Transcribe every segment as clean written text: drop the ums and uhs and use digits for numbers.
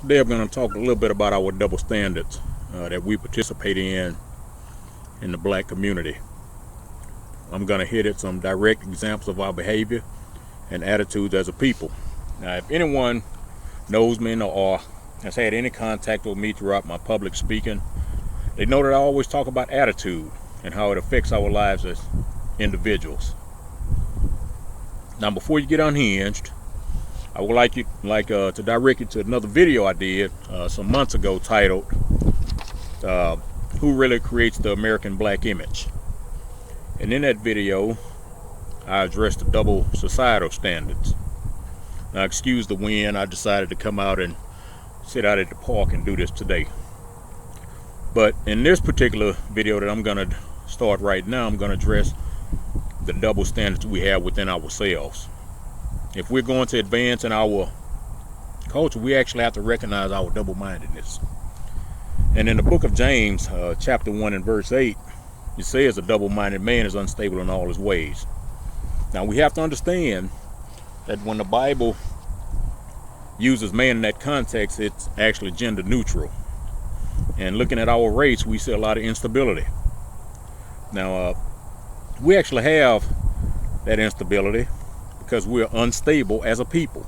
Today I'm going to talk a little bit about our double standards that we participate in the black community. I'm going to hit at some direct examples of our behavior and attitudes as a people. Now, if anyone knows me or has had any contact with me throughout my public speaking, they know that I always talk about attitude and how it affects our lives as individuals. Now, before you get unhinged, I would like to direct you to another video I did some months ago titled Who Really Creates the American Black Image? And in that video, I addressed the double societal standards. Now, excuse the wind, I decided to come out and sit out at the park and do this today. But in this particular video that I'm going to start right now, I'm going to address the double standards we have within ourselves. If we're going to advance in our culture, we actually have to recognize our double-mindedness. And in the book of James, chapter 1 and verse 8, it says a double-minded man is unstable in all his ways. Now, we have to understand that when the Bible uses man in that context, it's actually gender neutral. And looking at our race, we see a lot of instability. Now, we actually have that instability because we're unstable as a people.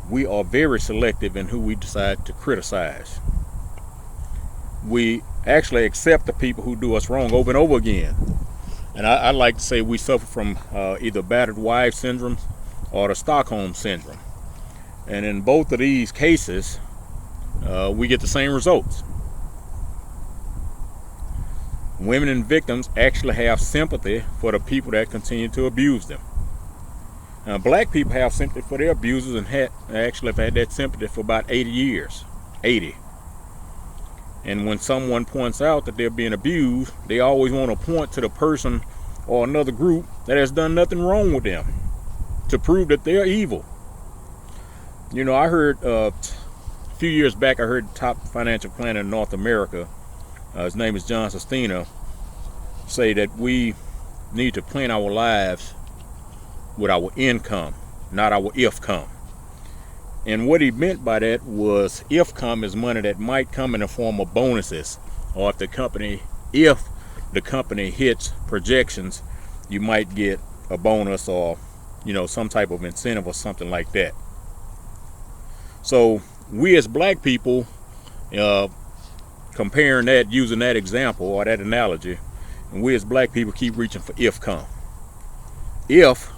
We are very selective in who we decide to criticize. We actually accept the people who do us wrong over and over again. And I like to say we suffer from either battered wife syndrome or the Stockholm syndrome. And in both of these cases, we get the same results. Women and victims actually have sympathy for the people that continue to abuse them. Now, black people have sympathy for their abusers and actually have had that sympathy for about 80 years. 80. And when someone points out that they're being abused, they always want to point to the person or another group that has done nothing wrong with them to prove that they're evil. You know, I heard a few years back, I heard the top financial planner in North America, his name is John Sestina, say that we need to plan our lives with our income, not our if-come. And what he meant by that was if-come is money that might come in the form of bonuses, or if the company hits projections, you might get a bonus or, you know, some type of incentive or something like that. So we as black people, comparing that, using that example or that analogy, and we as black people keep reaching for if-come. If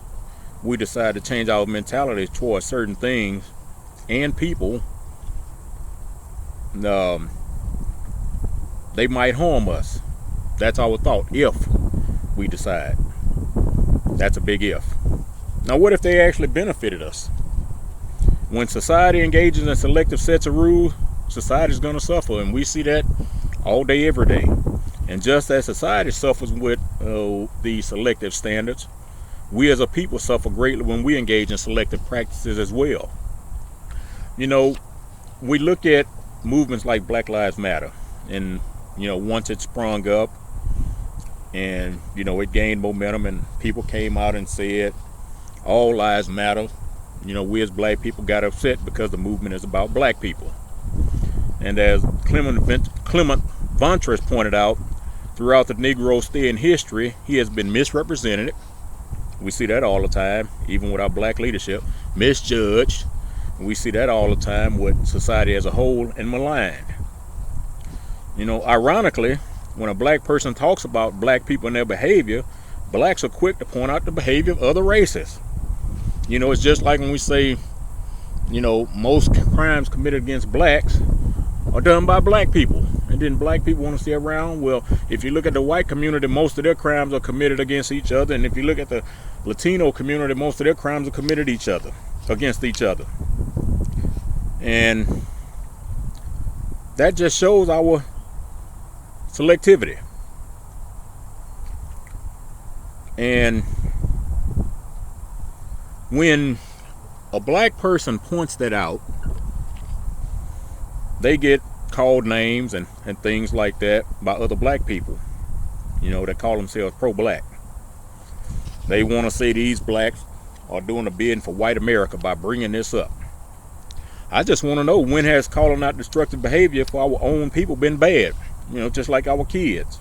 we decide to change our mentality towards certain things and people, they might harm us. That's our thought, if we decide. That's a big if. Now, what if they actually benefited us? When society engages in selective sets of rules, society is going to suffer, and we see that all day, every day. And just as society suffers with the selective standards, we as a people suffer greatly when we engage in selective practices as well. You know, we look at movements like Black Lives Matter, and, you know, once it sprung up and, you know, it gained momentum and people came out and said, all lives matter. You know, we as black people got upset because the movement is about black people. And as Clement Vontress pointed out, throughout the Negro stay in history, he has been misrepresented. We see that all the time, even with our black leadership, misjudged. We see that all the time with society as a whole, and maligned. You know, ironically, when a black person talks about black people and their behavior, blacks are quick to point out the behavior of other races. You know, it's just like when we say, you know, most crimes committed against blacks are done by black people. And then black people want to stay around. Well, if you look at the white community, most of their crimes are committed against each other. And if you look at the Latino community, most of their crimes are committed against each other. And that just shows our selectivity. And when a black person points that out, they get called names and things like that by other black people, you know, that call themselves pro-black. They want to say these blacks are doing a bidding for white America by bringing this up. I just want to know, when has calling out destructive behavior for our own people been bad? Just like our kids.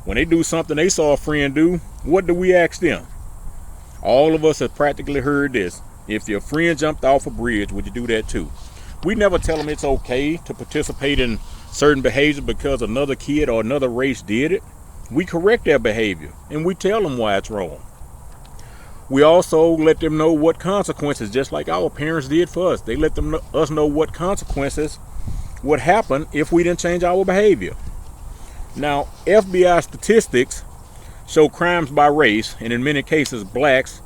When they do something they saw a friend do, what do we ask them? All of us have practically heard this. If your friend jumped off a bridge, would you do that too? We never tell them it's okay to participate in certain behavior because another kid or another race did it. We correct their behavior and we tell them why it's wrong. We also let them know what consequences, just like our parents did for us. They let us know what consequences would happen if we didn't change our behavior. Now, FBI statistics show crimes by race, and in many cases blacks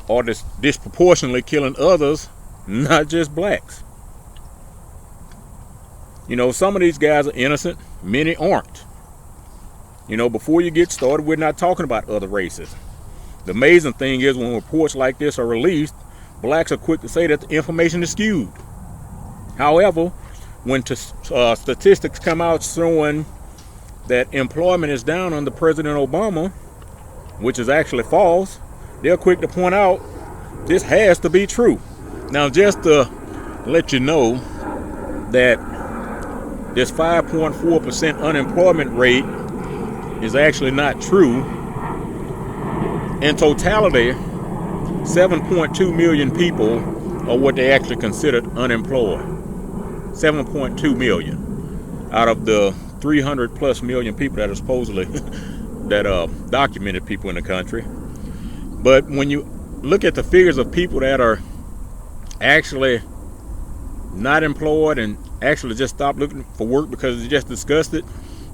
are disproportionately killing others, not just blacks. Some of these guys are innocent, many aren't. Before you get started, we're not talking about other races. The amazing thing is, when reports like this are released, blacks are quick to say that the information is skewed. However, when statistics come out showing that employment is down under President Obama, which is actually false, they're quick to point out this has to be true. Now, just to let you know that this 5.4% unemployment rate is actually not true. In totality, 7.2 million people are what they actually considered unemployed. 7.2 million out of the 300 plus million people that are supposedly documented people in the country. But when you look at the figures of people that are actually not employed and actually just stopped looking for work because they just discussed it,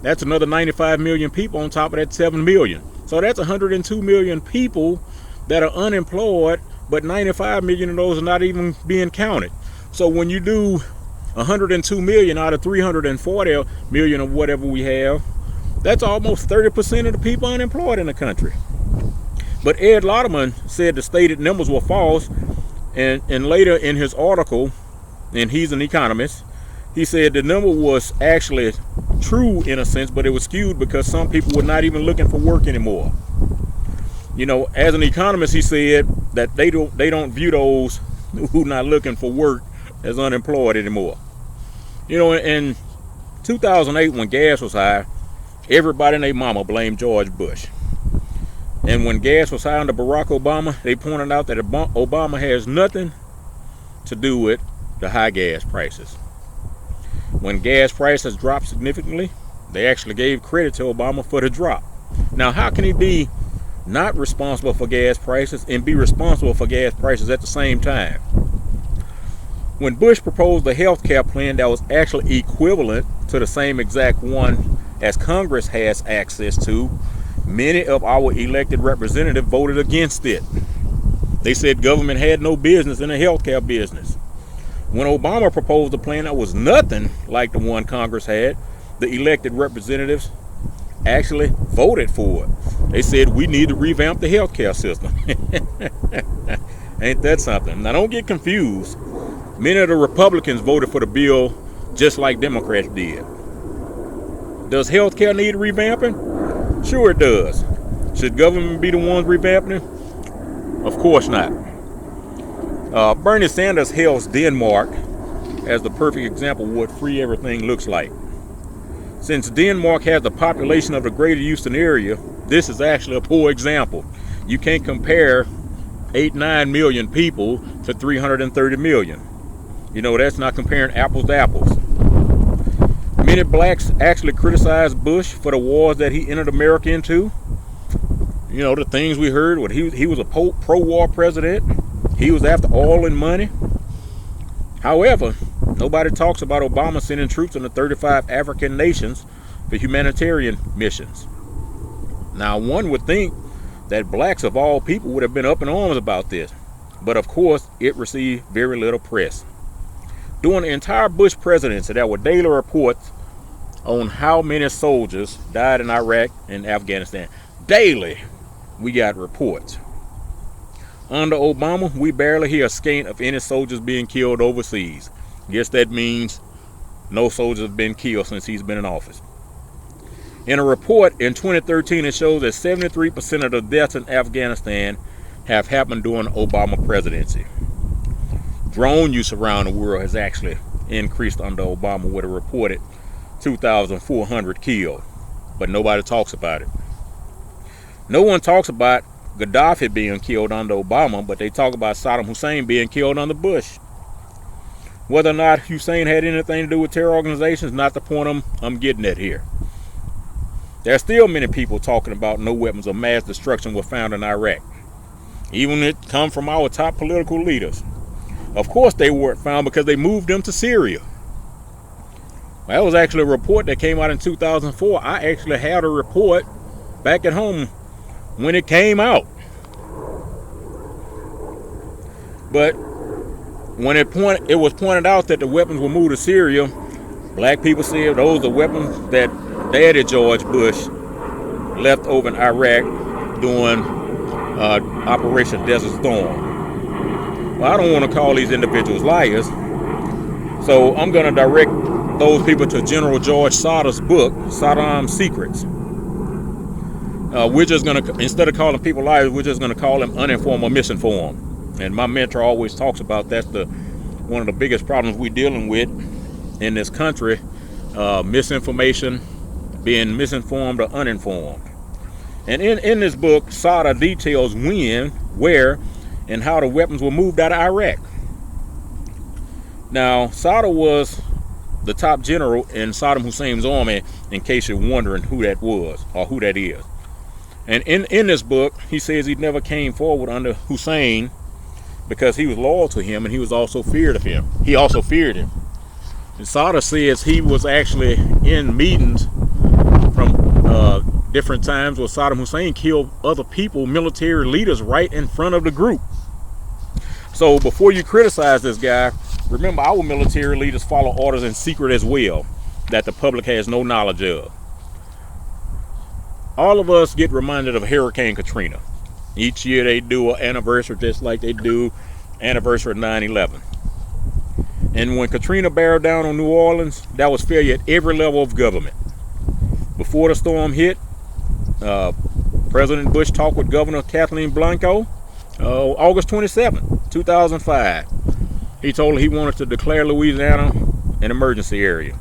that's another 95 million people on top of that 7 million. So that's 102 million people that are unemployed, but 95 million of those are not even being counted. So when you do 102 million out of 340 million of whatever we have, that's almost 30% of the people unemployed in the country. But Ed Lauderman said the stated numbers were false, and later in his article, and he's an economist, he said the number was actually true in a sense, but it was skewed because some people were not even looking for work anymore. As an economist, he said that they don't view those who not looking for work as unemployed anymore. In 2008, when gas was high, everybody and their mama blamed George Bush. And when gas was high under Barack Obama, they pointed out that Obama has nothing to do with the high gas prices. When gas prices dropped significantly, they actually gave credit to Obama for the drop. Now, how can he be not responsible for gas prices and be responsible for gas prices at the same time? When Bush proposed a health care plan that was actually equivalent to the same exact one as Congress has access to, many of our elected representatives voted against it. They said government had no business in the health care business. When Obama proposed a plan that was nothing like the one Congress had, the elected representatives actually voted for it. They said we need to revamp the health care system. Ain't that something? Now, don't get confused. Many of the Republicans voted for the bill just like Democrats did. Does health care need revamping? Sure it does. Should government be the ones revamping it? Of course not. Bernie Sanders hails Denmark as the perfect example of what free everything looks like. Since Denmark has the population of the greater Houston area, this is actually a poor example. You can't compare 8-9 million people to 330 million. That's not comparing apples to apples. Many blacks actually criticized Bush for the wars that he entered America into. The things we heard, he was a pro-war president. He was after oil and money. However, nobody talks about Obama sending troops into 35 African nations for humanitarian missions. Now, one would think that blacks of all people would have been up in arms about this, but of course, it received very little press. During the entire Bush presidency, there were daily reports on how many soldiers died in Iraq and Afghanistan. Daily, we got reports. Under Obama, we barely hear a scant of any soldiers being killed overseas. Guess that means no soldiers have been killed since he's been in office. In a report in 2013, it shows that 73% of the deaths in Afghanistan have happened during the Obama presidency. drone use around the world has actually increased under Obama, with a reported 2,400 killed. But nobody talks about it. No one talks about Gaddafi being killed under Obama, but they talk about Saddam Hussein being killed under Bush. Whether or not Hussein had anything to do with terror organizations, not the point I'm getting at here. There are still many people talking about no weapons of mass destruction were found in Iraq. Even it come from our top political leaders. Of course they weren't found, because they moved them to Syria. That was actually a report that came out in 2004. I actually had a report back at home when it came out. But when it was pointed out that the weapons were moved to Syria, black people said those are weapons that Daddy George Bush left over in Iraq during Operation Desert Storm. Well, I don't want to call these individuals liars, so I'm going to direct those people to General George Sodder's book, Saddam's Secrets. We're just going to, instead of calling people liars, we're just going to call them uninformed or misinformed. And my mentor always talks about that's one of the biggest problems we're dealing with in this country, misinformation, being misinformed or uninformed. And in this book, Sadr details when, where, and how the weapons were moved out of Iraq. Now, Sadr was the top general in Saddam Hussein's army, in case you're wondering who that was or who that is. And in this book, he says he never came forward under Hussein because he was loyal to him, and he was also feared of him. He also feared him. And Sadr says he was actually in meetings from different times where Saddam Hussein killed other people, military leaders, right in front of the group. So before you criticize this guy, remember our military leaders follow orders in secret as well, that the public has no knowledge of. All of us get reminded of Hurricane Katrina. Each year they do an anniversary, just like they do anniversary of 9/11. And when Katrina barreled down on New Orleans, that was failure at every level of government. Before the storm hit, President Bush talked with Governor Kathleen Blanco August 27, 2005. He told her he wanted to declare Louisiana an emergency area.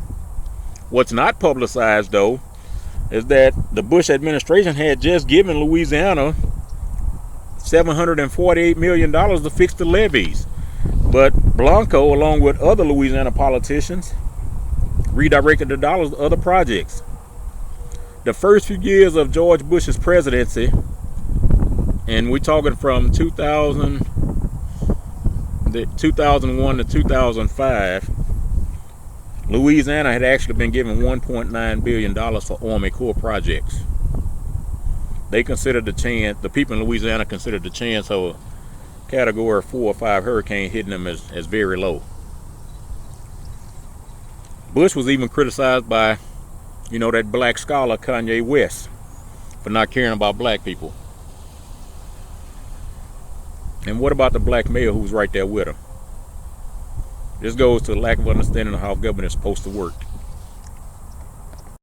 What's not publicized, though, is that the Bush administration had just given Louisiana $748 million to fix the levees. But Blanco, along with other Louisiana politicians, redirected the dollars to other projects. The first few years of George Bush's presidency, and we're talking from 2001 to 2005, Louisiana had actually been given $1.9 billion for Army Corps projects. They considered the people in Louisiana considered the chance of a Category 4 or 5 hurricane hitting them as very low. Bush was even criticized by, that black scholar Kanye West for not caring about black people. And what about the black mayor who was right there with him? This goes to the lack of understanding of how government is supposed to work.